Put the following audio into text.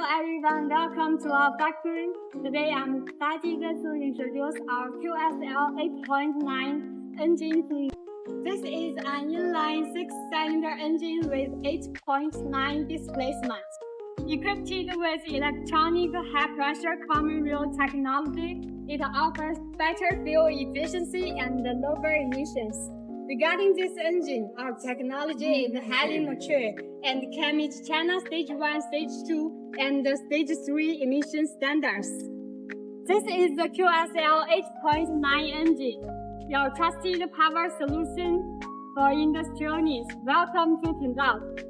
everyone, welcome to our factory. Today I'm excited to introduce our QSL8.9 engine to you. This is an inline 6-cylinder engine with 8.9 displacement. Equipped with electronic high-pressure common rail technology, it offers better fuel efficiency and lower emissions. Regarding this engine, our technology is highly mature and can meet China Stage 1, Stage 2, and Stage 3 emission standards. This is the QSL 8.9 engine, your trusted power solution for industrial needs. Welcome to Qingdao.